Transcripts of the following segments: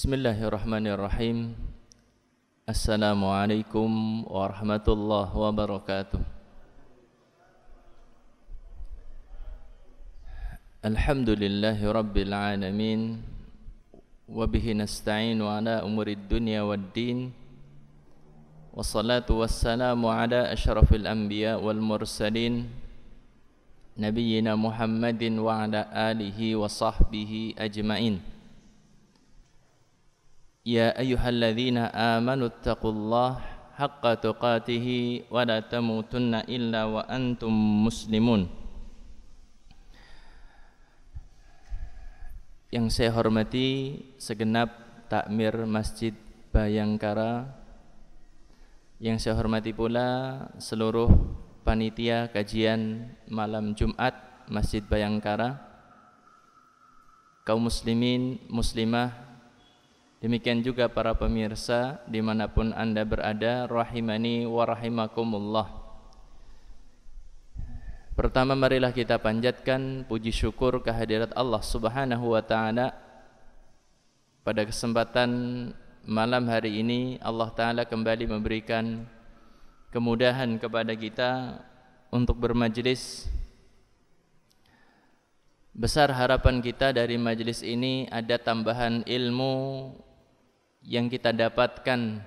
Bismillahirrahmanirrahim. Assalamualaikum warahmatullahi wabarakatuh. Alhamdulillahi rabbil alamin. Wabihi nasta'inu ala umurid dunya waddin. Wassalatu wassalamu ala ashrafil anbiya wal mursalin, Nabiyyina Muhammadin wa ala alihi wa sahbihi ajma'in. Ya ayyuhalladzina amanu taqullaha haqqa tuqatih wa la tamutunna illa wa antum muslimun. Yang saya hormati segenap takmir Masjid Bayangkara, yang saya hormati pula seluruh panitia kajian malam Jumat Masjid Bayangkara, kaum muslimin, muslimah, demikian juga para pemirsa dimanapun Anda berada, rahimani wa rahimakumullah. Pertama, marilah kita panjatkan puji syukur kehadirat Allah Subhanahu wa ta'ala. Pada kesempatan malam hari ini Allah ta'ala kembali memberikan kemudahan kepada kita untuk bermajlis. Besar harapan kita dari majlis ini ada tambahan ilmu yang kita dapatkan,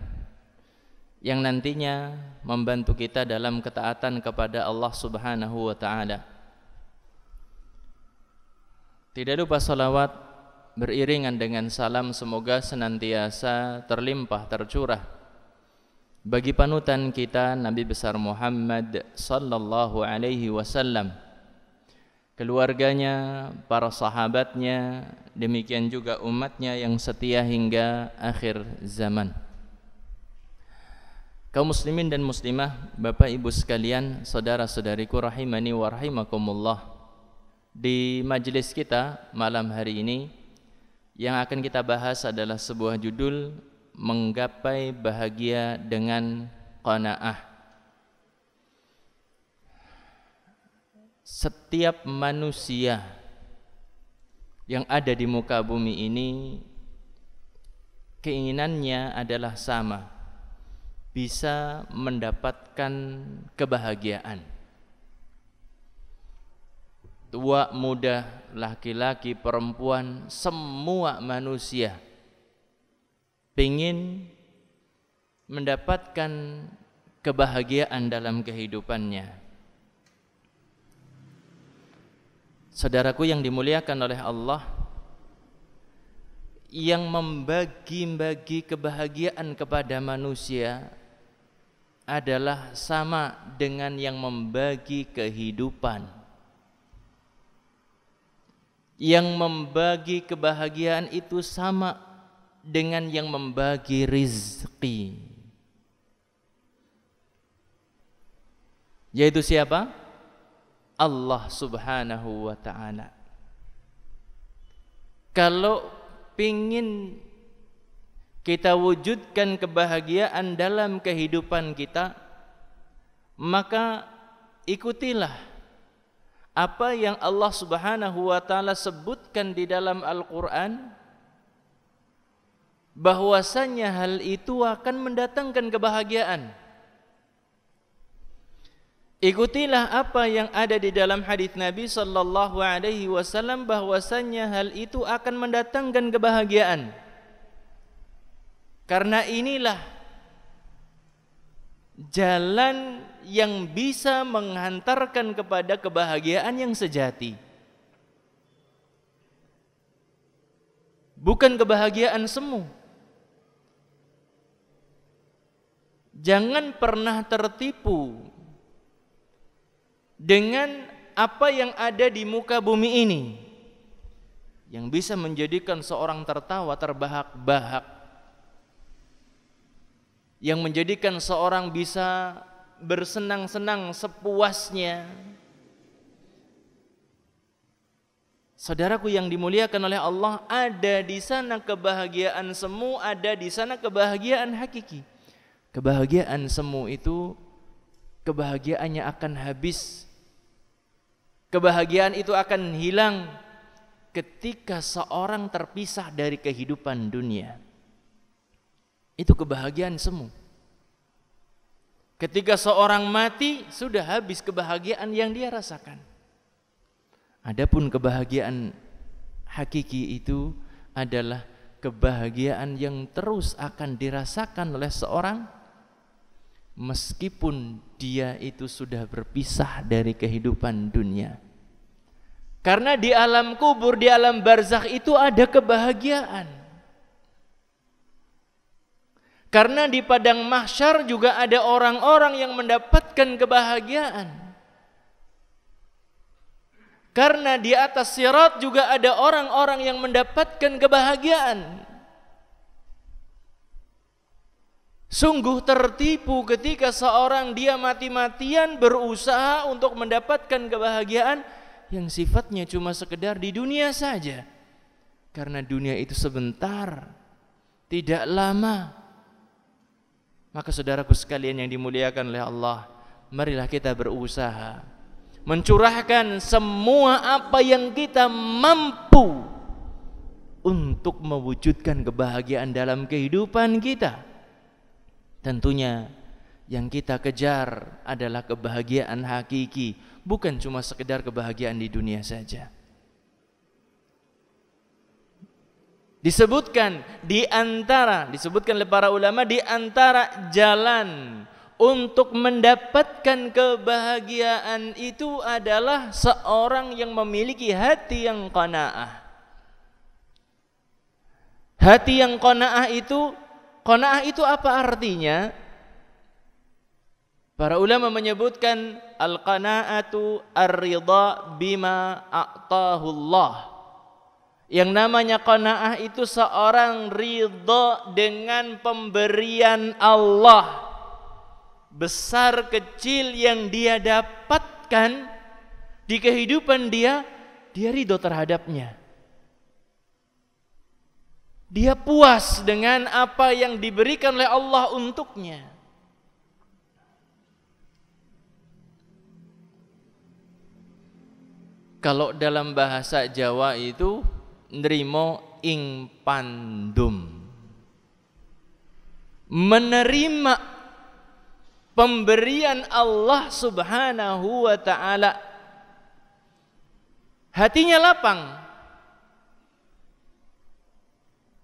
yang nantinya membantu kita dalam ketaatan kepada Allah Subhanahu wa ta'ala. Tidak lupa salawat beriringan dengan salam semoga senantiasa terlimpah tercurah bagi panutan kita Nabi besar Muhammad sallallahu alaihi wasallam, keluarganya, para sahabatnya, demikian juga umatnya yang setia hingga akhir zaman. Kaum muslimin dan muslimah, Bapak Ibu sekalian, saudara-saudariku rahimani wa rahimakumullah. Di majelis kita malam hari ini yang akan kita bahas adalah sebuah judul, menggapai bahagia dengan qanaah. Setiap manusia yang ada di muka bumi ini keinginannya adalah sama, bisa mendapatkan kebahagiaan. Tua, muda, laki-laki, perempuan, semua manusia ingin mendapatkan kebahagiaan dalam kehidupannya. Saudaraku yang dimuliakan oleh Allah, yang membagi-bagi kebahagiaan kepada manusia adalah sama dengan yang membagi kehidupan. Yang membagi kebahagiaan itu sama dengan yang membagi rizki. Yaitu siapa? Allah Subhanahu wa ta'ala. Kalau pingin kita wujudkan kebahagiaan dalam kehidupan kita, maka ikutilah apa yang Allah Subhanahu wa ta'ala sebutkan di dalam Al-Quran, bahwasanya hal itu akan mendatangkan kebahagiaan. Ikutilah apa yang ada di dalam hadis Nabi sallallahu alaihi wasallam, bahwasanya hal itu akan mendatangkan kebahagiaan. Karena inilah jalan yang bisa menghantarkan kepada kebahagiaan yang sejati. Bukan kebahagiaan semu. Jangan pernah tertipu dengan apa yang ada di muka bumi ini yang bisa menjadikan seorang tertawa terbahak-bahak, yang menjadikan seorang bisa bersenang-senang sepuasnya. Saudaraku yang dimuliakan oleh Allah, ada di sana kebahagiaan semu, ada di sana kebahagiaan hakiki. Kebahagiaan semu itu kebahagiaannya akan habis. Kebahagiaan itu akan hilang ketika seorang terpisah dari kehidupan dunia. Itu kebahagiaan semu. Ketika seorang mati, sudah habis kebahagiaan yang dia rasakan. Adapun kebahagiaan hakiki itu adalah kebahagiaan yang terus akan dirasakan oleh seorang meskipun dia itu sudah berpisah dari kehidupan dunia. Karena di alam kubur, di alam barzakh itu ada kebahagiaan. Karena di padang mahsyar juga ada orang-orang yang mendapatkan kebahagiaan. Karena di atas sirat juga ada orang-orang yang mendapatkan kebahagiaan. Sungguh tertipu ketika seorang dia mati-matian berusaha untuk mendapatkan kebahagiaan yang sifatnya cuma sekedar di dunia saja. Karena dunia itu sebentar, tidak lama. Maka saudaraku sekalian yang dimuliakan oleh Allah, marilah kita berusaha mencurahkan semua apa yang kita mampu untuk mewujudkan kebahagiaan dalam kehidupan kita. Tentunya yang kita kejar adalah kebahagiaan hakiki, bukan cuma sekedar kebahagiaan di dunia saja. Disebutkan oleh para ulama di antara jalan untuk mendapatkan kebahagiaan itu adalah seorang yang memiliki hati yang qanaah. Hati yang qanaah itu apa artinya? Para ulama menyebutkan al-qanaatu ar-ridha bima a'tahu Allah. Yang namanya qanaah itu seorang ridha dengan pemberian Allah. Besar kecil yang dia dapatkan di kehidupan dia ridha terhadapnya. Dia puas dengan apa yang diberikan oleh Allah untuknya. Kalau dalam bahasa Jawa itu nrimo ing pandum, menerima pemberian Allah Subhanahu wa ta'ala, hatinya lapang.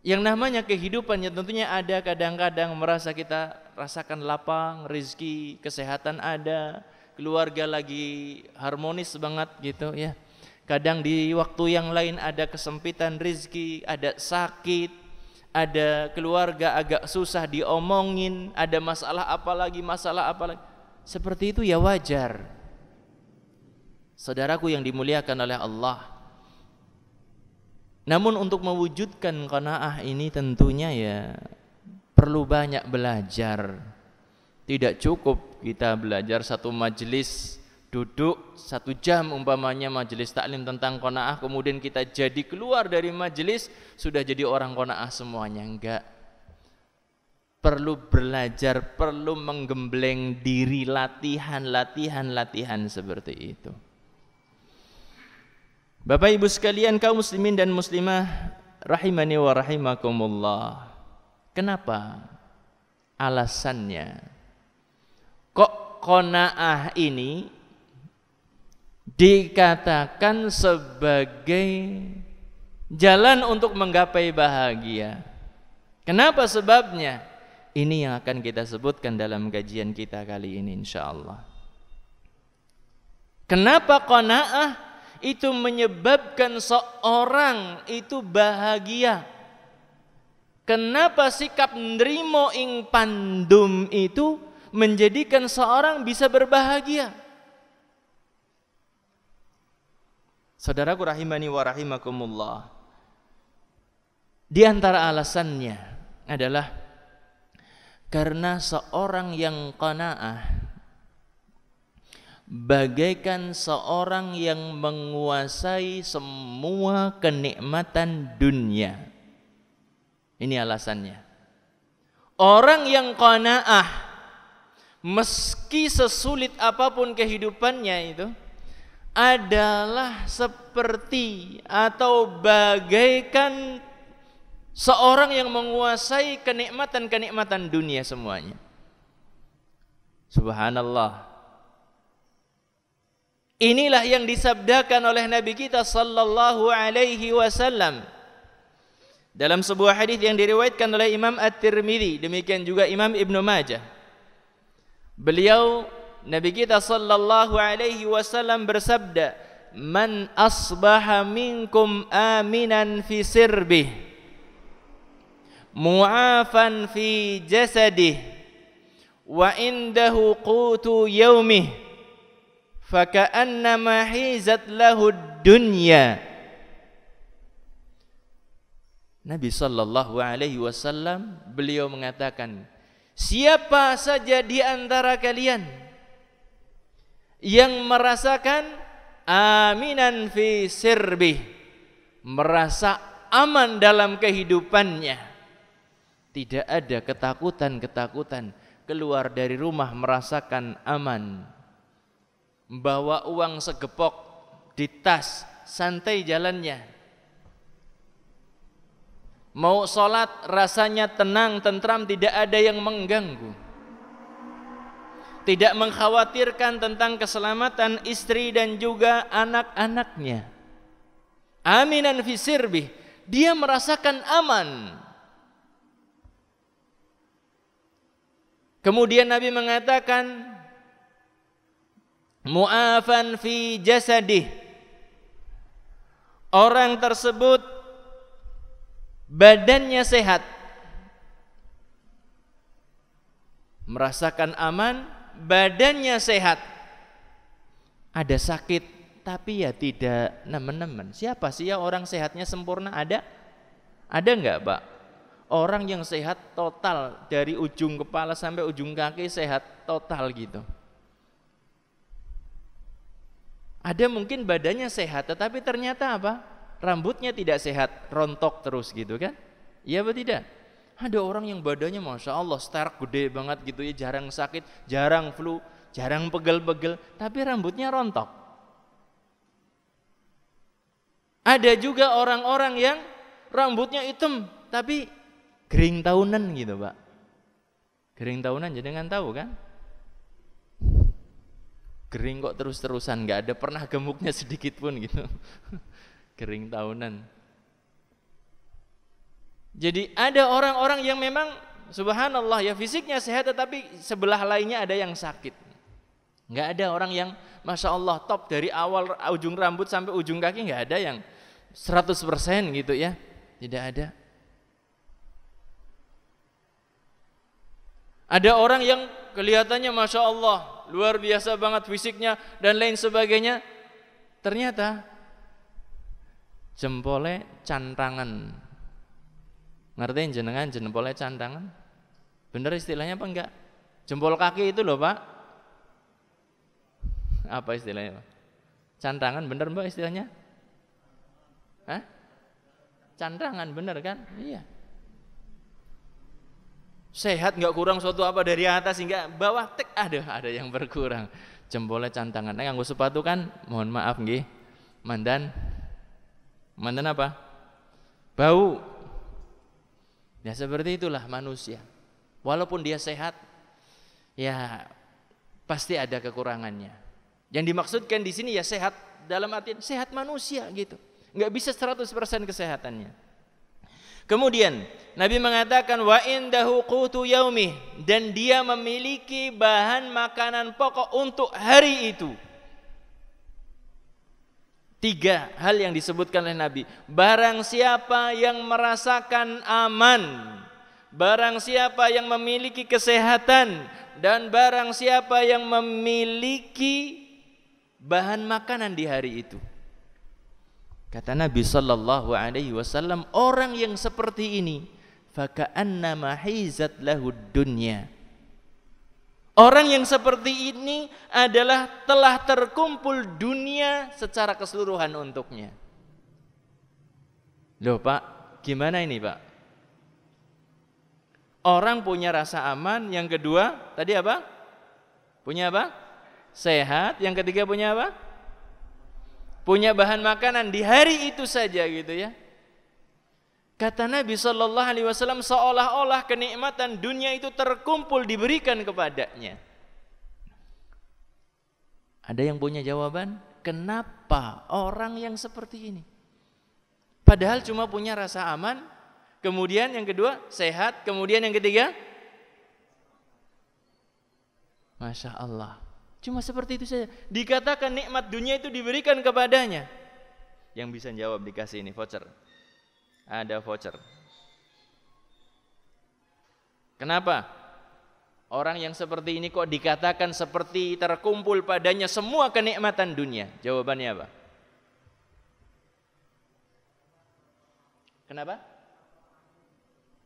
Yang namanya kehidupan ya tentunya ada kadang-kadang merasa kita rasakan lapang, rezeki, kesehatan ada, keluarga lagi harmonis banget gitu ya. Kadang di waktu yang lain ada kesempitan rezeki, ada sakit, ada keluarga agak susah diomongin, ada masalah apa lagi. Seperti itu ya wajar. Saudaraku yang dimuliakan oleh Allah. Namun untuk mewujudkan qanaah ini tentunya ya perlu banyak belajar. Tidak cukup kita belajar satu majelis, duduk 1 jam umpamanya majelis taklim tentang qanaah, kemudian kita jadi keluar dari majelis sudah jadi orang qanaah semuanya. Enggak. Perlu belajar, perlu menggembleng diri, latihan seperti itu. Bapak Ibu sekalian, kaum muslimin dan muslimah rahimani wa rahimakumullah. Kenapa? Alasannya kok qanaah ini dikatakan sebagai jalan untuk menggapai bahagia. Kenapa sebabnya? Ini yang akan kita sebutkan dalam kajian kita kali ini insyaallah. Kenapa qanaah itu menyebabkan seorang itu bahagia? Kenapa sikap nrimo ing pandum itu menjadikan seorang bisa berbahagia? Saudaraku rahimani wa rahimakumullah, di antara alasannya adalah karena seorang yang qanaah bagaikan seorang yang menguasai semua kenikmatan dunia. Ini alasannya. Orang yang qanaah meski sesulit apapun kehidupannya itu adalah seperti atau bagaikan Seorang yang menguasai kenikmatan-kenikmatan dunia semuanya. Subhanallah. Inilah yang disabdakan oleh Nabi kita sallallahu alaihi wasallam dalam sebuah hadis yang diriwayatkan oleh Imam At-Tirmidzi, demikian juga Imam Ibnu Majah. Beliau, Nabi kita sallallahu alaihi wasallam bersabda, "Man asbaha minkum aminan fi sirbih, mu'afan fi jasadih, wa indahu qutu yaumih, faka'annama hizat lahu dunya." Nabi sallallahu alaihi wasallam beliau mengatakan, siapa saja di antara kalian yang merasakan aminan fi sirbih, merasa aman dalam kehidupannya, tidak ada ketakutan-ketakutan, keluar dari rumah merasakan aman, bawa uang segepok di tas, santai jalannya, mau sholat rasanya tenang, tentram, tidak ada yang mengganggu, tidak mengkhawatirkan tentang keselamatan istri dan juga anak-anaknya. Aminan fi sirbih, dia merasakan aman. Kemudian Nabi mengatakan, mu'afan fi jasadih, orang tersebut badannya sehat, merasakan aman, badannya sehat. Ada sakit tapi ya tidak nemen-nemen. Siapa sih ya orang sehatnya sempurna? Ada enggak, Pak? Orang yang sehat total dari ujung kepala sampai ujung kaki sehat total gitu. Ada mungkin badannya sehat tetapi ternyata apa? Rambutnya tidak sehat, rontok terus gitu kan? Iya atau tidak? Ada orang yang badannya Masya Allah sterak gede banget gitu ya, jarang sakit, jarang flu, jarang pegel-pegel, tapi rambutnya rontok. Ada juga orang-orang yang rambutnya hitam tapi kering tahunan gitu, Pak. Kering tahunan jenengan tahu kan? Kering kok terus-terusan, nggak ada pernah gemuknya sedikit pun gitu. Kering tahunan. Jadi ada orang-orang yang memang subhanallah ya fisiknya sehat tetapi sebelah lainnya ada yang sakit. Nggak ada orang yang Masya Allah top dari awal ujung rambut sampai ujung kaki, nggak ada yang 100% gitu ya. Tidak ada. Ada orang yang kelihatannya Masya Allah luar biasa banget fisiknya dan lain sebagainya, ternyata jempolnya cantangan. Ngertiin jenengan jempolnya cantangan? Bener istilahnya apa enggak? Jempol kaki itu loh, Pak. Apa istilahnya, Pak? Cantangan bener Mbak istilahnya? Hah? Cantangan bener kan? Iya. Sehat nggak kurang suatu apa dari atas hingga bawah tek ada yang berkurang. Jempolnya cantangan. Nah, nganggo sepatu kan mohon maaf nggih. Mandan apa? Bau. Ya seperti itulah manusia. Walaupun dia sehat, ya pasti ada kekurangannya. Yang dimaksudkan di sini ya sehat dalam arti sehat manusia gitu. Nggak bisa 100% kesehatannya. Kemudian Nabi mengatakan wa indahu qutu yaumih, dan dia memiliki bahan makanan pokok untuk hari itu. 3 hal yang disebutkan oleh Nabi. Barang siapa yang merasakan aman, barang siapa yang memiliki kesehatan, dan barang siapa yang memiliki bahan makanan di hari itu. Kata Nabi sallallahu alaihi wasallam, orang yang seperti ini faka'annama hizat lahud dunya. Orang yang seperti ini adalah telah terkumpul dunia secara keseluruhan untuknya. Loh Pak, gimana ini Pak? Orang punya rasa aman, yang kedua tadi apa? Punya apa? Sehat, yang ketiga punya apa? Punya bahan makanan di hari itu saja gitu ya. Kata Nabi Shallallahu Alaihi Wasallam, seolah-olah kenikmatan dunia itu terkumpul diberikan kepadanya. Ada yang punya jawaban? Kenapa orang yang seperti ini? Padahal cuma punya rasa aman, kemudian yang kedua sehat, kemudian yang ketiga, Masya Allah, cuma seperti itu saja. Dikatakan nikmat dunia itu diberikan kepadanya. Yang bisa jawab dikasih ini voucher. Ada voucher. Kenapa? Orang yang seperti ini kok dikatakan seperti terkumpul padanya semua kenikmatan dunia? Jawabannya apa? Kenapa?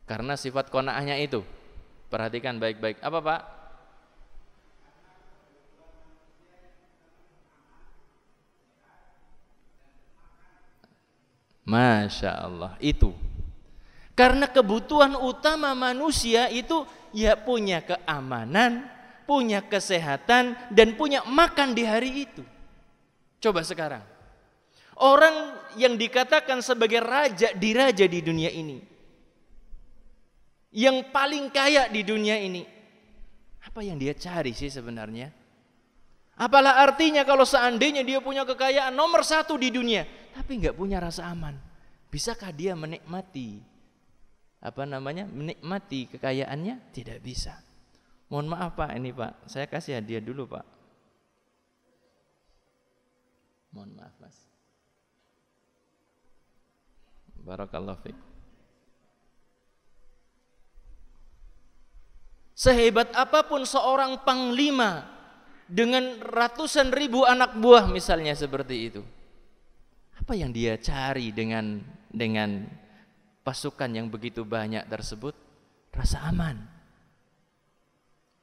Karena sifat qanaahnya itu. Perhatikan baik-baik. Apa Pak? Masya Allah, itu. Karena kebutuhan utama manusia itu ya punya keamanan, punya kesehatan, dan punya makan di hari itu. Coba sekarang, orang yang dikatakan sebagai raja di dunia ini, yang paling kaya di dunia ini, apa yang dia cari sih sebenarnya? Apalah artinya kalau seandainya dia punya kekayaan nomor 1 di dunia, tapi nggak punya rasa aman? Bisakah dia menikmati menikmati kekayaannya? Tidak bisa. Mohon maaf Pak, ini Pak, saya kasih hadiah dulu Pak. Mohon maaf Mas. Barakallahu fiik. Sehebat apapun seorang panglima dengan ratusan ribu anak buah misalnya seperti itu, apa yang dia cari dengan pasukan yang begitu banyak tersebut? Rasa aman.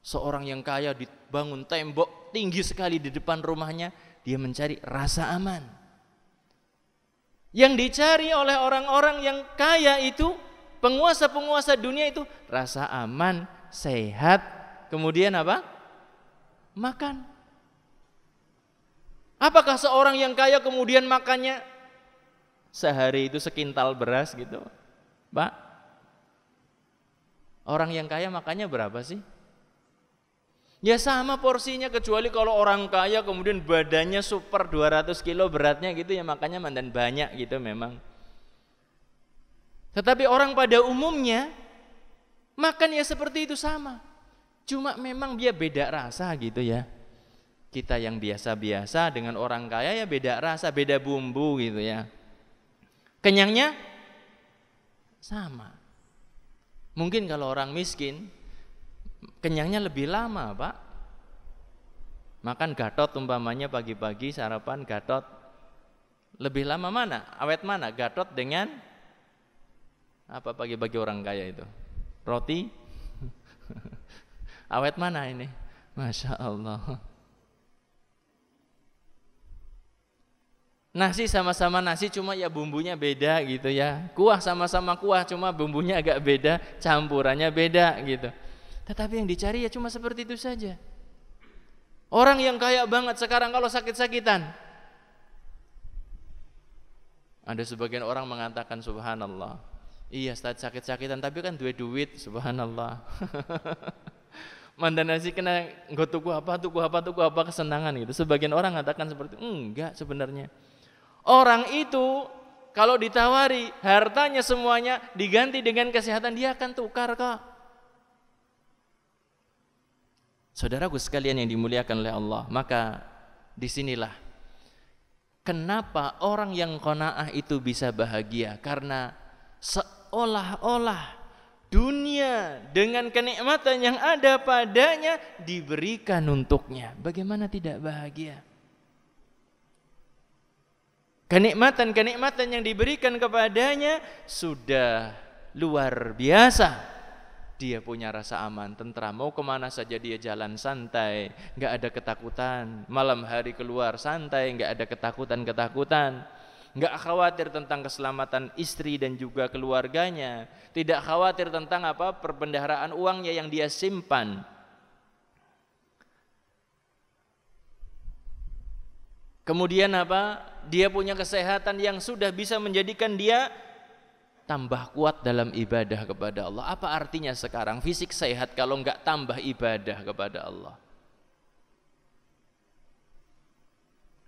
Seorang yang kaya dibangun tembok tinggi sekali di depan rumahnya, dia mencari rasa aman. Yang dicari oleh orang-orang yang kaya itu, penguasa-penguasa dunia itu, rasa aman, sehat, kemudian apa? Makan. Apakah seorang yang kaya kemudian makannya sehari itu sekintal beras gitu, Pak? Orang yang kaya makannya berapa sih? Ya sama porsinya, kecuali kalau orang kaya kemudian badannya super 200 kilo beratnya gitu, ya makannya mandan banyak gitu memang. Tetapi orang pada umumnya makan ya seperti itu sama. Cuma memang dia beda rasa gitu ya. Kita yang biasa-biasa dengan orang kaya ya beda rasa, beda bumbu gitu ya. Kenyangnya sama. Mungkin kalau orang miskin kenyangnya lebih lama Pak. Makan gatot umpamanya pagi-pagi sarapan gatot. Lebih lama mana? Awet mana? Gatot dengan apa pagi-pagi orang kaya itu? Roti? Awet mana ini? Masya Allah. Nasi sama-sama nasi, cuma ya bumbunya beda gitu ya. Kuah sama-sama kuah, cuma bumbunya agak beda, campurannya beda gitu. Tetapi yang dicari ya cuma seperti itu saja. Orang yang kaya banget sekarang kalau sakit-sakitan, ada sebagian orang mengatakan subhanallah, iya sakit-sakitan tapi kan duit, subhanallah. Mandan nasi kena nggo tuku apa kesenangan gitu. Sebagian orang mengatakan seperti itu. Enggak sebenarnya. Orang itu kalau ditawari hartanya semuanya diganti dengan kesehatan, dia akan tukar kok. Saudaraku sekalian yang dimuliakan oleh Allah, maka disinilah kenapa orang yang qanaah itu bisa bahagia, karena seolah-olah dunia dengan kenikmatan yang ada padanya diberikan untuknya. Bagaimana tidak bahagia? Kenikmatan-kenikmatan yang diberikan kepadanya sudah luar biasa. Dia punya rasa aman, tentram, mau kemana saja dia jalan santai, gak ada ketakutan. Malam hari keluar santai, gak ada ketakutan-ketakutan. Gak khawatir tentang keselamatan istri dan juga keluarganya. Tidak khawatir tentang perbendaharaan uangnya yang dia simpan. Kemudian dia punya kesehatan yang sudah bisa menjadikan dia tambah kuat dalam ibadah kepada Allah. Apa artinya sekarang fisik sehat kalau enggak tambah ibadah kepada Allah?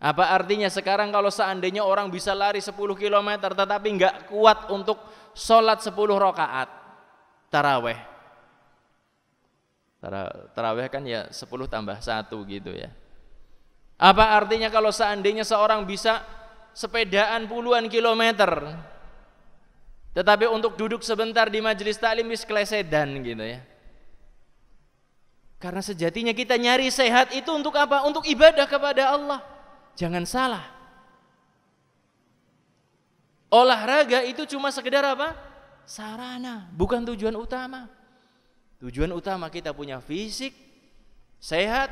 Apa artinya sekarang kalau seandainya orang bisa lari 10 km tetapi enggak kuat untuk sholat 10 rakaat taraweh? Taraweh kan ya 10 tambah 1 gitu ya. Apa artinya kalau seandainya seorang bisa sepedaan puluhan kilometer tetapi untuk duduk sebentar di majelis taklim wis klesedan gitu ya. Karena sejatinya kita nyari sehat itu untuk apa? Untuk ibadah kepada Allah. Jangan salah. Olahraga itu cuma sekedar apa? Sarana, bukan tujuan utama. Tujuan utama kita punya fisik sehat.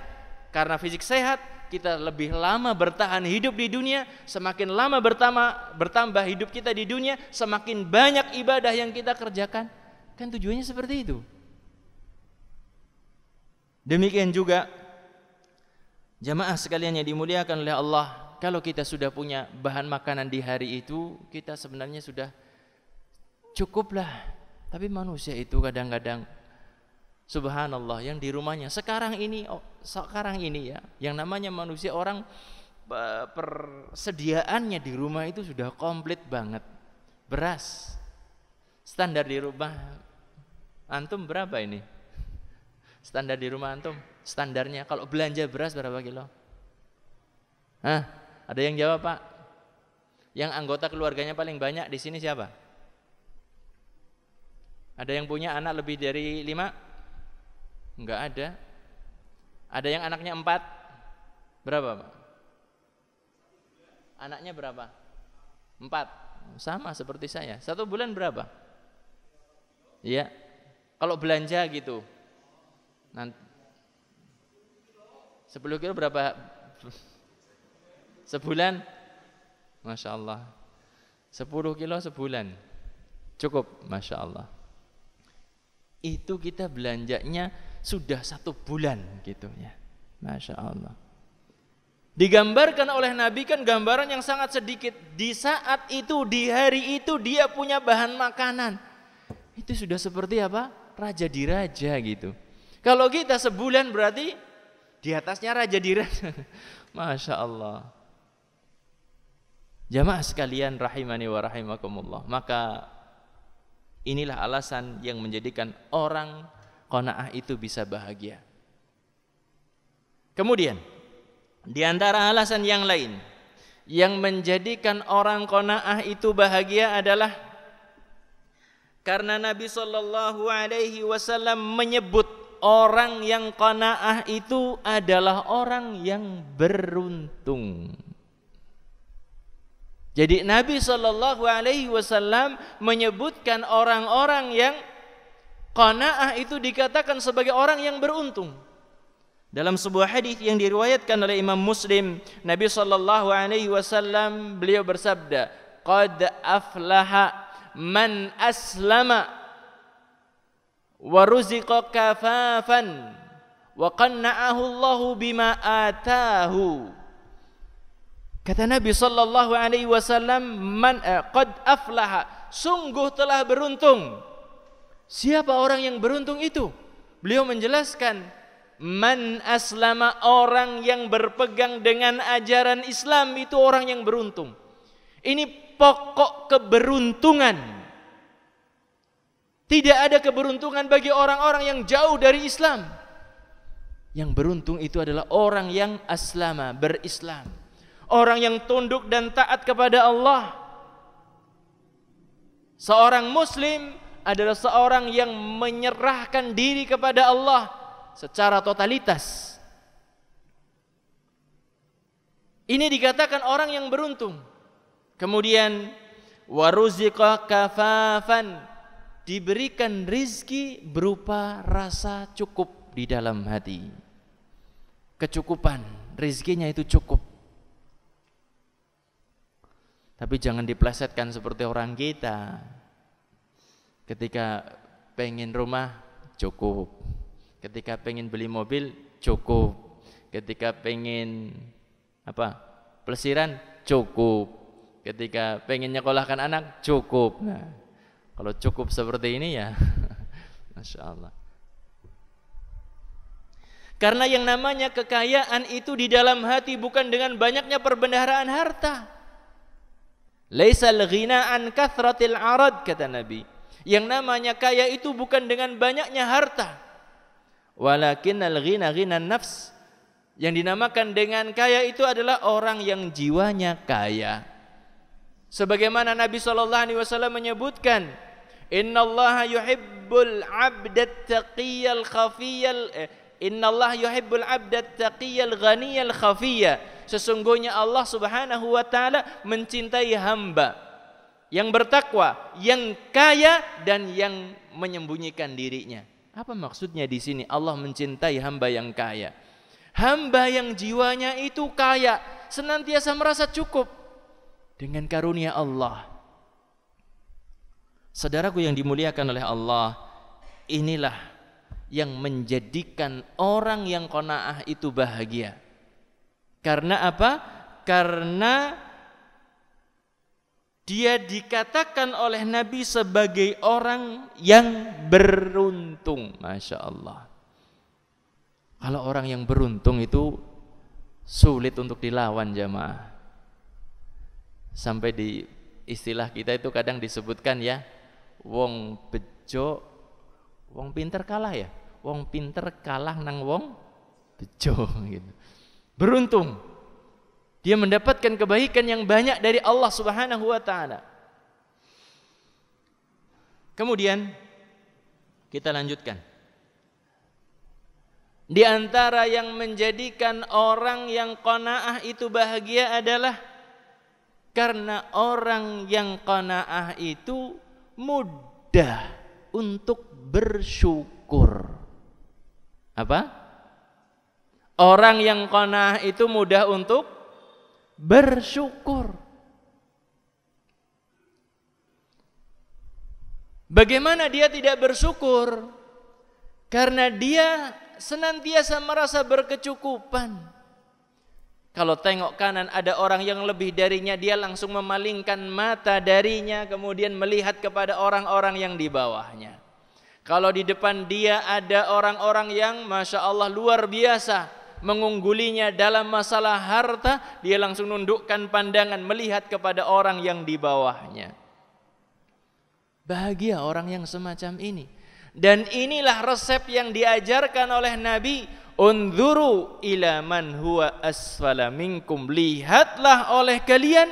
Karena fisik sehat, kita lebih lama bertahan hidup di dunia. Semakin lama bertambah hidup kita di dunia, semakin banyak ibadah yang kita kerjakan. Kan tujuannya seperti itu. Demikian juga jamaah sekalian yang dimuliakan oleh Allah, kalau kita sudah punya bahan makanan di hari itu, kita sebenarnya sudah cukuplah. Tapi manusia itu kadang-kadang subhanallah, yang di rumahnya sekarang ini ya, yang namanya manusia, orang persediaannya di rumah itu sudah komplit banget. Beras standar di rumah antum berapa ini? Standar di rumah antum, standarnya kalau belanja beras berapa kilo? Hah? Ada yang jawab, Pak? Yang anggota keluarganya paling banyak di sini siapa? Ada yang punya anak lebih dari 5? Enggak ada. Ada yang anaknya 4? Berapa, Pak? Anaknya berapa? 4. Sama seperti saya. 1 bulan berapa? Iya. Kalau belanja gitu. Nanti 10 kilo berapa? Sebulan? Masya Allah. 10 kilo sebulan. Cukup, Masya Allah. Itu kita belanjanya sudah 1 bulan gitu ya. Masya Allah. Digambarkan oleh Nabi kan gambaran yang sangat sedikit. Di saat itu, di hari itu dia punya bahan makanan. Itu sudah seperti apa? Raja di raja gitu. Kalau kita sebulan berarti di atasnya raja di raja. Masya Allah. Jamaah sekalian rahimani wa rahimakumullah. Maka inilah alasan yang menjadikan orang qanaah itu bisa bahagia. Kemudian di antara alasan yang lain yang menjadikan orang qanaah itu bahagia adalah karena Nabi sallallahu alaihi wasallam menyebut orang yang qanaah itu adalah orang yang beruntung. Jadi Nabi sallallahu alaihi wasallam menyebutkan orang-orang yang qanaah itu dikatakan sebagai orang yang beruntung. Dalam sebuah hadis yang diriwayatkan oleh Imam Muslim, Nabi sallallahu alaihi wasallam beliau bersabda, "Qad aflaha man aslama wa ruziqa kafafan wa qanna'ahu Allahu bima atahu." Kata Nabi sallallahu alaihi wasallam, qad aflaha, sungguh telah beruntung. Siapa orang yang beruntung itu? Beliau menjelaskan, man aslama, orang yang berpegang dengan ajaran Islam itu orang yang beruntung. Ini pokok keberuntungan. Tidak ada keberuntungan bagi orang-orang yang jauh dari Islam. Yang beruntung itu adalah orang yang aslama, berislam. Orang yang tunduk dan taat kepada Allah. Seorang muslim adalah seorang yang menyerahkan diri kepada Allah secara totalitas. Ini dikatakan orang yang beruntung. Kemudian waruziqa kafafan, diberikan rizki berupa rasa cukup di dalam hati. Kecukupan, rizkinya itu cukup. Tapi jangan diplesetkan seperti orang kita. Ketika pengen rumah cukup, ketika pengen beli mobil cukup, ketika pengen pelesiran cukup, ketika pengen nyekolahkan anak cukup. Nah, Kalau cukup seperti ini ya Masya Allah. Karena yang namanya kekayaan itu di dalam hati, bukan dengan banyaknya perbendaharaan harta. Laisal ghina an kathratil arad, kata Nabi. Yang namanya kaya itu bukan dengan banyaknya harta. Walakinnal ghina ghinan nafs. Yang dinamakan dengan kaya itu adalah orang yang jiwanya kaya. Sebagaimana Nabi SAW menyebutkan, Innallaha yuhibbul abdat taqiyal khafiyal Innallaha yuhibbul abdat taqiyal ghaniyal khafiyya. Sesungguhnya Allah Subhanahu wa taala mencintai hamba yang bertakwa, yang kaya dan yang menyembunyikan dirinya. Apa maksudnya di sini Allah mencintai hamba yang kaya? Hamba yang jiwanya itu kaya, senantiasa merasa cukup dengan karunia Allah. Saudaraku yang dimuliakan oleh Allah, inilah yang menjadikan orang yang qanaah itu bahagia. Karena apa? Karena dia dikatakan oleh Nabi sebagai orang yang beruntung. Masya Allah. Kalau orang yang beruntung itu sulit untuk dilawan jamaah. Sampai di istilah kita itu kadang disebutkan ya, wong bejo, wong pinter kalah ya. Wong pinter kalah nang wong bejo gitu. Beruntung. Dia mendapatkan kebaikan yang banyak dari Allah Subhanahu wa taala. Kemudian kita lanjutkan. Di antara yang menjadikan orang yang qanaah itu bahagia adalah karena orang yang qanaah itu mudah untuk bersyukur. Apa? Orang yang qanaah itu mudah untuk bersyukur. Bagaimana dia tidak bersyukur? Karena dia senantiasa merasa berkecukupan. Kalau tengok kanan ada orang yang lebih darinya, dia langsung memalingkan mata darinya, kemudian melihat kepada orang-orang yang di bawahnya. Kalau di depan dia ada orang-orang yang Masya Allah luar biasa mengunggulinya dalam masalah harta, dia langsung nundukkan pandangan melihat kepada orang yang di bawahnya. Bahagia orang yang semacam ini. Dan inilah resep yang diajarkan oleh Nabi. Unzuru ila man huwa asfala minkum. Lihatlah oleh kalian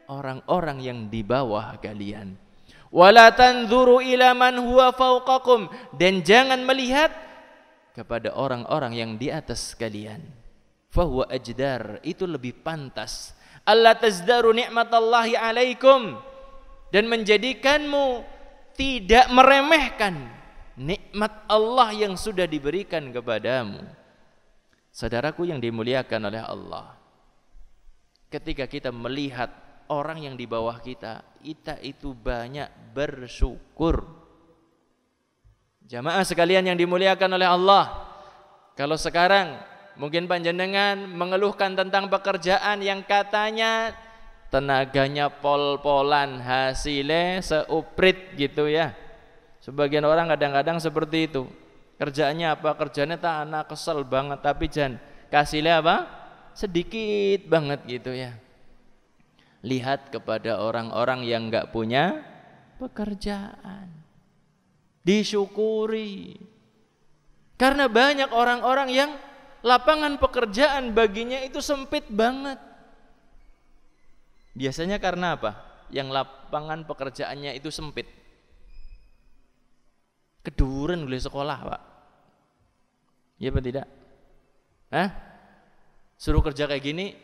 orang-orang yang di bawah kalian. Wala tanzuru ila man huwa fawqakum. Dan jangan melihat kepada orang-orang yang di atas kalian. Fahuwa ajdar. Itu lebih pantas. Allah tazdaru ni'matallahi alaikum. Dan menjadikanmu tidak meremehkan nikmat Allah yang sudah diberikan kepadamu. Saudaraku yang dimuliakan oleh Allah, ketika kita melihat orang yang di bawah kita, kita itu banyak bersyukur. Jamaah sekalian yang dimuliakan oleh Allah, kalau sekarang mungkin panjenengan mengeluhkan tentang pekerjaan yang katanya tenaganya pol-polan, hasilnya seuprit gitu ya. Sebagian orang kadang-kadang seperti itu. Kerjaannya apa? Kerjanya tak anak kesel banget, tapi jan kasihnya apa? Sedikit banget gitu ya. Lihat kepada orang-orang yang enggak punya pekerjaan. Disyukuri. Karena banyak orang-orang yang lapangan pekerjaan baginya itu sempit banget. Biasanya karena apa? Yang lapangan pekerjaannya itu sempit. Keduren oleh sekolah, Pak. Iya apa tidak? Suruh kerja kayak gini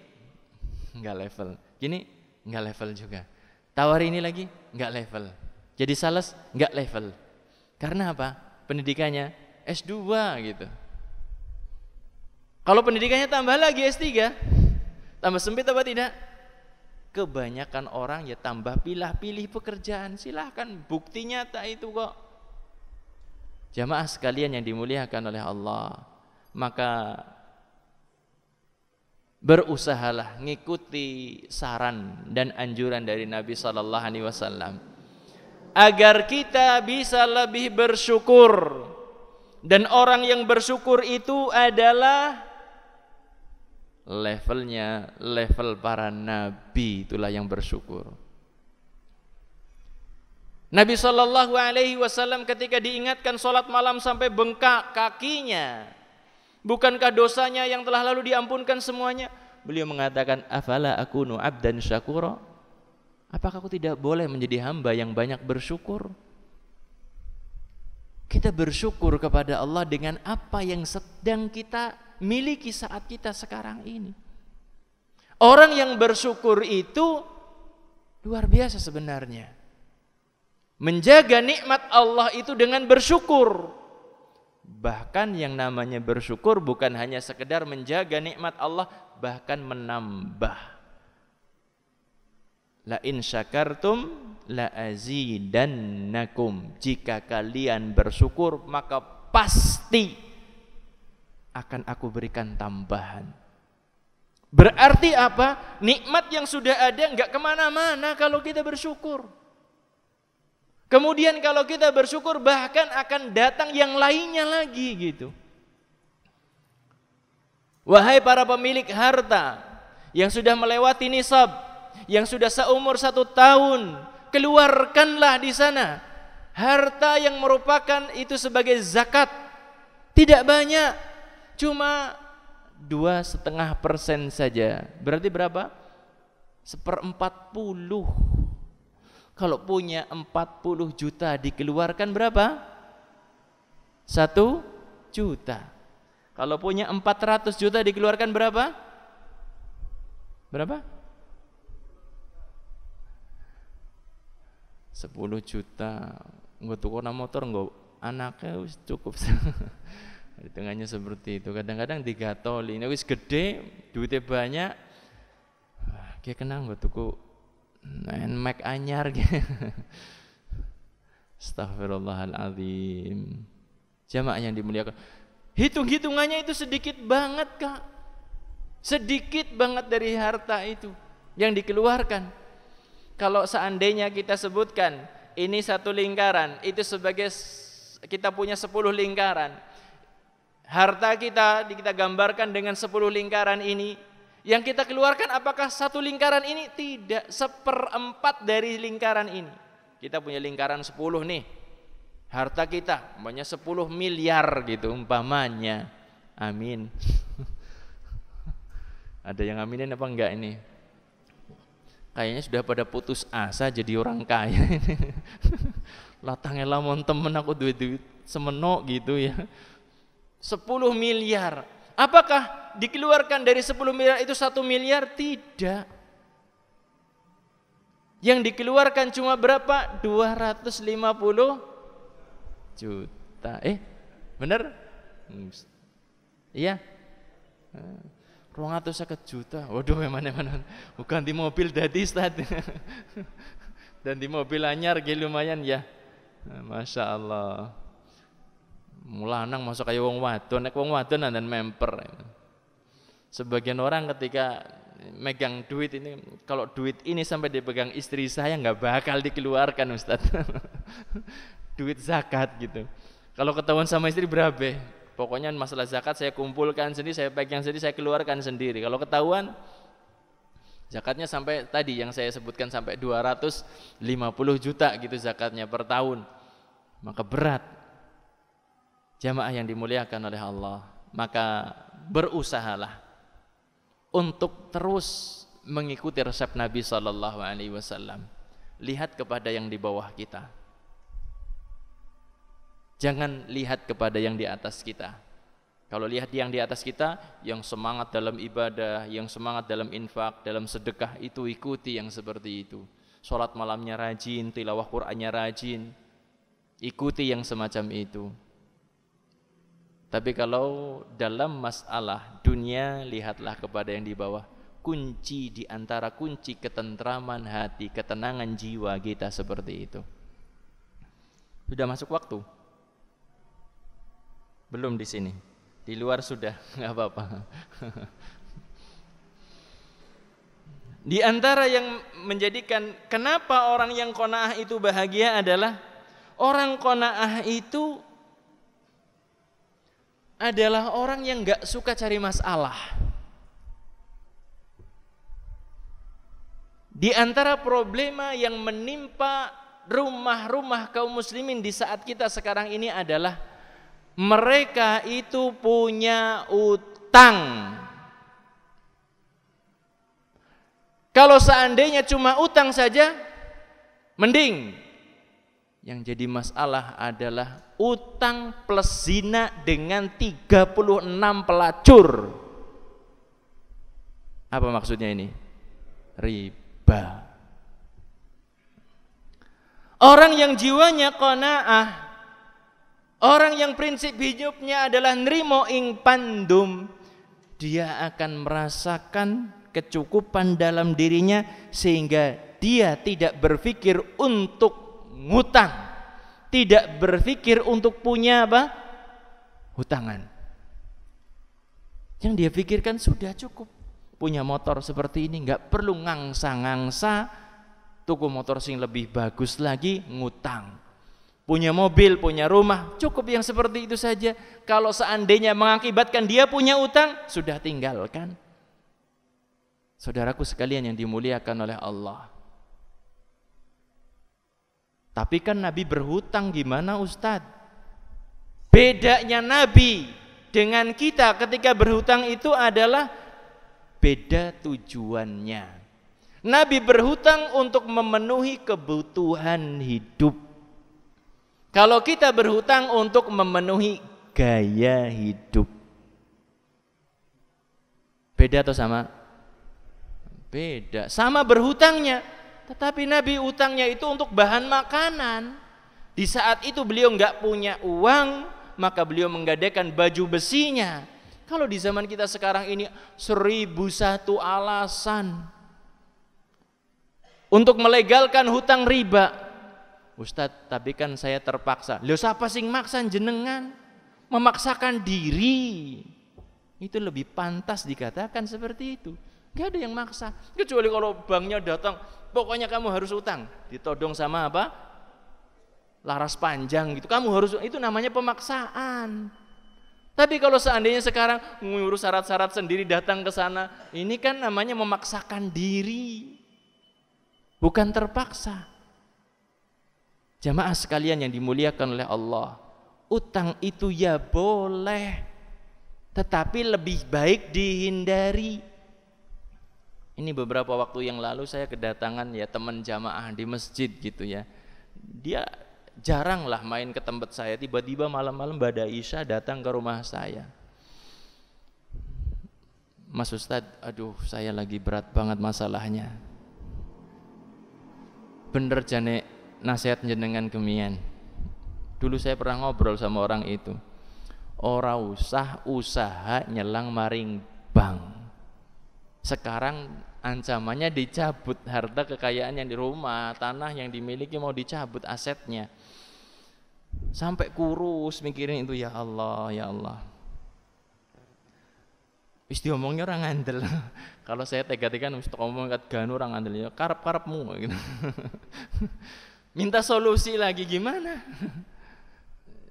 enggak level. Gini enggak level juga. Tawar ini lagi enggak level. Jadi sales enggak level. Karena apa? Pendidikannya S2 gitu. Kalau pendidikannya tambah lagi S3, tambah sempit apa tidak? Kebanyakan orang ya tambah pilih-pilih pekerjaan. Silahkan, bukti nyata itu kok. Jamaah sekalian yang dimuliakan oleh Allah, maka berusahalah ngikuti saran dan anjuran dari Nabi sallallahu alaihi wasallam. agar kita bisa lebih bersyukur. Dan orang yang bersyukur itu adalah levelnya level para nabi, itulah yang bersyukur. Nabi sallallahu alaihi wasallam ketika diingatkan salat malam sampai bengkak kakinya, bukankah dosanya yang telah lalu diampunkan semuanya? Beliau mengatakan, afala akunu abdan syakura? Apakah aku tidak boleh menjadi hamba yang banyak bersyukur? Kita bersyukur kepada Allah dengan apa yang sedang kita miliki saat kita sekarang ini. Orang yang bersyukur itu luar biasa sebenarnya. Menjaga nikmat Allah itu dengan bersyukur. Bahkan yang namanya bersyukur bukan hanya sekedar menjaga nikmat Allah, bahkan menambah. La in syakartum la azidannakum. Jika kalian bersyukur maka pasti akan aku berikan tambahan. Berarti apa? Nikmat yang sudah ada enggak kemana-mana kalau kita bersyukur. Kemudian kalau kita bersyukur bahkan akan datang yang lainnya lagi gitu. Wahai para pemilik harta yang sudah melewati nisab, yang sudah seumur 1 tahun, keluarkanlah di sana harta yang merupakan itu sebagai zakat. Tidak banyak, cuma 2,5% saja. Berarti berapa? 1/40. Kalau punya 40 juta dikeluarkan berapa? 1 juta. Kalau punya 400 juta dikeluarkan berapa? Berapa? 10 juta. Nggak tukar motor, nggak anaknya cukup. Hitungannya seperti itu. Kadang-kadang digatoli. Ini wis gede, duitnya banyak. Kayak kenal nggak tuku Mac anyar gitu. Astaghfirullahaladzim. Jamaah yang dimuliakan, hitung-hitungannya itu sedikit banget Kak. Sedikit banget dari harta itu yang dikeluarkan. Kalau seandainya kita sebutkan ini 1 lingkaran, itu sebagai kita punya 10 lingkaran. Harta kita gambarkan dengan 10 lingkaran ini. Yang kita keluarkan apakah 1 lingkaran ini? Tidak, 1/4 dari lingkaran ini. Kita punya lingkaran 10 nih. Harta kita umpamanya 10 miliar gitu umpamanya. Amin. Ada yang aminin apa enggak ini? Kayaknya sudah pada putus asa jadi orang kaya ini. Latangnya lamon temen aku duit-duit semenok gitu ya. 10 miliar. Apakah dikeluarkan dari 10 miliar itu 1 miliar? Tidak. Yang dikeluarkan cuma berapa? 250 juta. Bener? Iya. 250 juta. Waduh, mana. Bukan di mobil dadi Ustaz. Dan di mobil anyar lumayan ya. Masya Allah. Mulanang masuk kayak wong wadon, nek wong wadon dan memper. Sebagian orang ketika megang duit ini, kalau duit ini sampai dipegang istri saya nggak bakal dikeluarkan Ustaz. Duit zakat gitu. Kalau ketahuan sama istri berapa? Pokoknya masalah zakat saya kumpulkan sendiri, saya pegang sendiri, saya keluarkan sendiri. Kalau ketahuan zakatnya sampai tadi yang saya sebutkan sampai 250 juta gitu zakatnya per tahun. Maka berat. Jamaah yang dimuliakan oleh Allah, maka berusahalah untuk terus mengikuti resep Nabi SAW. Lihat kepada yang di bawah kita, jangan lihat kepada yang di atas kita. Kalau lihat yang di atas kita, yang semangat dalam ibadah, yang semangat dalam infak, dalam sedekah, itu ikuti yang seperti itu. Sholat malamnya rajin, tilawah Qur'annya rajin, ikuti yang semacam itu. Tapi kalau dalam masalah dunia, lihatlah kepada yang di bawah. Kunci di antara kunci ketentraman hati, ketenangan jiwa kita seperti itu. Sudah masuk waktu? Belum di sini. Di luar sudah, nggak apa-apa. Di antara yang menjadikan kenapa orang yang qanaah itu bahagia adalah orang qanaah itu adalah orang yang enggak suka cari masalah. Di antara problema yang menimpa rumah-rumah kaum muslimin di saat kita sekarang ini adalah mereka itu punya utang. Kalau seandainya cuma utang saja, mending. Yang jadi masalah adalah utang plus zina dengan 36 pelacur. Apa maksudnya ini? Riba. Orang yang jiwanya qanaah, orang yang prinsip hidupnya adalah nrimo ing pandum, dia akan merasakan kecukupan dalam dirinya sehingga dia tidak berpikir untuk ngutang, tidak berpikir untuk punya apa? Hutangan. Yang dia pikirkan sudah cukup. Punya motor seperti ini, nggak perlu ngangsa-ngangsa tuku motor sing lebih bagus lagi, ngutang. Punya mobil, punya rumah, cukup yang seperti itu saja. Kalau seandainya mengakibatkan dia punya utang, sudah tinggalkan. Saudaraku sekalian yang dimuliakan oleh Allah. Tapi kan Nabi berhutang gimana Ustadz? Bedanya Nabi dengan kita ketika berhutang itu adalah beda tujuannya. Nabi berhutang untuk memenuhi kebutuhan hidup. Kalau kita berhutang untuk memenuhi gaya hidup. Beda atau sama? Beda. Sama berhutangnya, tetapi Nabi utangnya itu untuk bahan makanan. Di saat itu beliau enggak punya uang, maka beliau menggadaikan baju besinya. Kalau di zaman kita sekarang ini 1001 alasan untuk melegalkan hutang riba. Ustadz, tapi kan saya terpaksa. Lho siapa sing maksa jenengan? Memaksakan diri. Itu lebih pantas dikatakan seperti itu. Gak ada yang maksa, kecuali kalau banknya datang, pokoknya kamu harus utang, ditodong sama apa? Laras panjang gitu, kamu harus, itu namanya pemaksaan. Tapi kalau seandainya sekarang ngurus syarat-syarat sendiri datang ke sana, ini kan namanya memaksakan diri, bukan terpaksa. Jamaah sekalian yang dimuliakan oleh Allah, utang itu ya boleh, tetapi lebih baik dihindari. Ini beberapa waktu yang lalu saya kedatangan ya teman jamaah di masjid gitu ya. Dia jarang lah main ke tempat saya. Tiba-tiba malam-malam Bada Isya datang ke rumah saya. Mas Ustadz, aduh saya lagi berat banget masalahnya. Bener jane nasihat jenengan kemian. Dulu saya pernah ngobrol sama orang itu. Ora usah usaha nyelang maring bank. Sekarang ancamannya dicabut harta kekayaan yang di rumah, tanah yang dimiliki mau dicabut asetnya. Sampai kurus mikirin itu, ya Allah, ya Allah. Wis diomongnya orang ngandel. Kalau saya tega-tegan wis ngomong kat ganu orang ngandel ya karep-karepmu gitu. Minta solusi lagi gimana?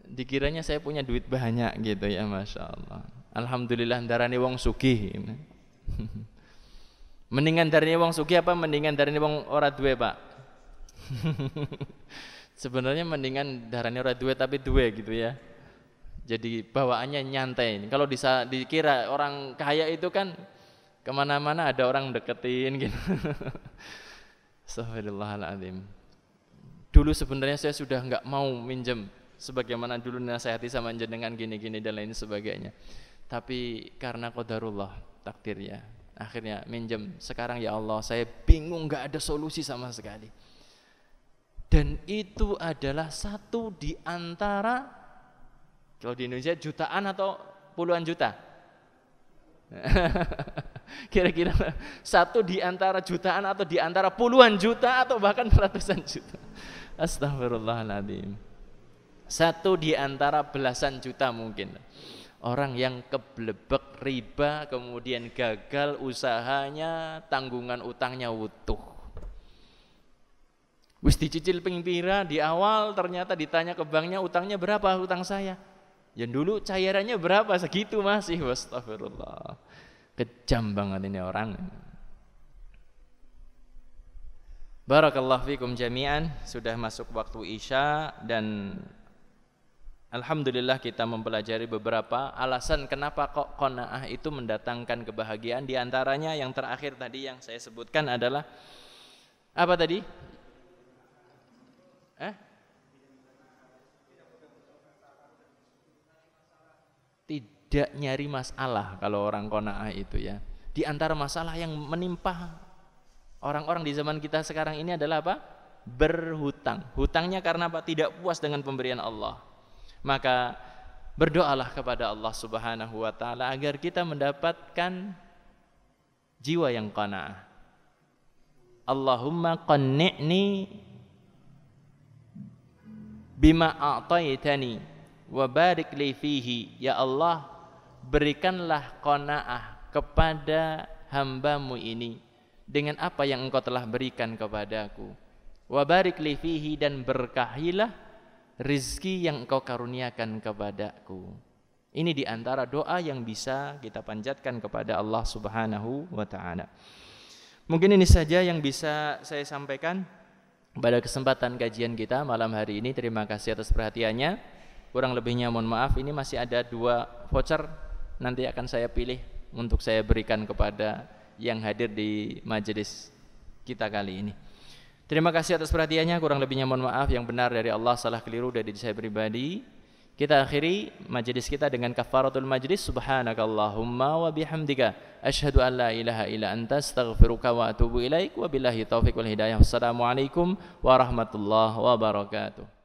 Dikiranya saya punya duit banyak gitu ya, Masya Allah. Alhamdulillah darane wong sugih. Mendingan darane wong sugih apa mendingan darane wong ora duwe, Pak? Sebenarnya mendingan darane ora duwe tapi duwe gitu ya. Jadi bawaannya nyantai. Kalau dikira orang kaya itu kan kemana-mana ada orang deketin gitu. Astagfirullahaladzim. Dulu sebenarnya saya sudah nggak mau minjem, sebagaimana dulu nasihati sama jenengan gini-gini dan lain sebagainya. Tapi karena qadarullah, takdir ya, akhirnya minjem. Sekarang ya Allah, saya bingung, nggak ada solusi sama sekali. Dan itu adalah satu di antara, kalau di Indonesia jutaan atau puluhan juta? Kira-kira satu di antara jutaan atau di antara puluhan juta atau bahkan ratusan juta. Astagfirullahaladzim. Satu di antara belasan juta mungkin. Orang yang keblebek riba kemudian gagal usahanya, tanggungan utangnya utuh. Wis dicicil ping pira di awal, ternyata ditanya ke banknya utangnya berapa utang saya. Yang dulu cairannya berapa, segitu masih. Astagfirullah. Kejam banget ini orang. Barakallahu fikum jami'an. Sudah masuk waktu Isya dan alhamdulillah kita mempelajari beberapa alasan kenapa kok qanaah itu mendatangkan kebahagiaan. Di antaranya yang terakhir tadi yang saya sebutkan adalah apa tadi? Tidak nyari masalah kalau orang qanaah itu ya. Di antara masalah yang menimpa orang-orang di zaman kita sekarang ini adalah apa? Berhutang. Hutangnya karena apa? Tidak puas dengan pemberian Allah. Maka berdoalah kepada Allah Subhanahu wa taala agar kita mendapatkan jiwa yang qanaah. Allahumma qanni'ni bima a'taitani wa barik li fihi. Ya Allah, berikanlah qanaah kepada hamba-Mu ini dengan apa yang Engkau telah berikan kepadaku. Wa barik li fihi, dan berkahilah rizki yang Engkau karuniakan kepadaku. Ini diantara doa yang bisa kita panjatkan kepada Allah Subhanahu wa ta'ala. Mungkin ini saja yang bisa saya sampaikan pada kesempatan kajian kita malam hari ini. Terima kasih atas perhatiannya. Kurang lebihnya mohon maaf. Ini masih ada 2 voucher, nanti akan saya pilih untuk saya berikan kepada yang hadir di majelis kita kali ini. Terima kasih atas perhatiannya. Kurang lebihnya mohon maaf. Yang benar dari Allah, salah keliru dari saya pribadi. Kita akhiri majelis kita dengan kafaratul majlis. Subhanakallahumma wa bihamdika asyhadu an la ilaha illa anta astaghfiruka wa atubu ilaik. Wabillahi taufiq wal hidayah. Wassalamualaikum warahmatullahi wabarakatuh.